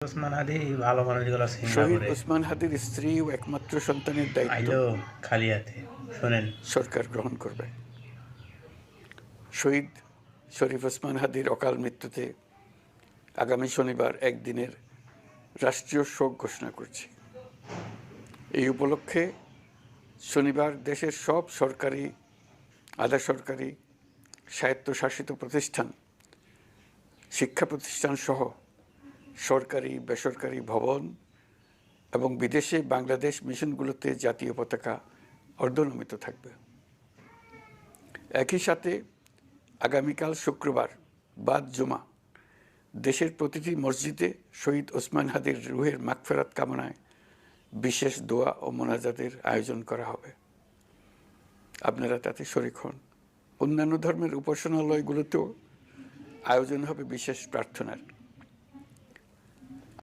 ওসমান হাদি ভালো মানুষগুলো চিন্তা শহীদ করে ওসমান হাদির স্ত্রী ও একমাত্র সন্তানের দায়িত্ব আইলো খালি হাতে শোনেন। সরকার গ্রহণ করবে। শহীদ শরীফ ওসমান হাদির অকাল মৃত্যুতে আগামী শনিবার একদিনের রাষ্ট্রীয় শোক ঘোষণা করছি। এই উপলক্ষে শনিবার দেশের সব সরকারি, আধা সরকারি, স্বায়ত্তশাসিত প্রতিষ্ঠান, শিক্ষা প্রতিষ্ঠান সহ সরকারি বেসরকারি ভবন এবং বিদেশে বাংলাদেশ মিশনগুলোতে জাতীয় পতাকা অর্ধনমিত থাকবে। একই সাথে আগামীকাল শুক্রবার বাদ জুমা দেশের প্রতিটি মসজিদে শহীদ ওসমান হাদির রুহের মাগফিরাত কামনায় বিশেষ দোয়া ও মোনাজাতের আয়োজন করা হবে। আপনারা তাতে শরীক হন। অন্যান্য ধর্মের উপাসনালয়গুলোতেও আয়োজন হবে বিশেষ প্রার্থনার।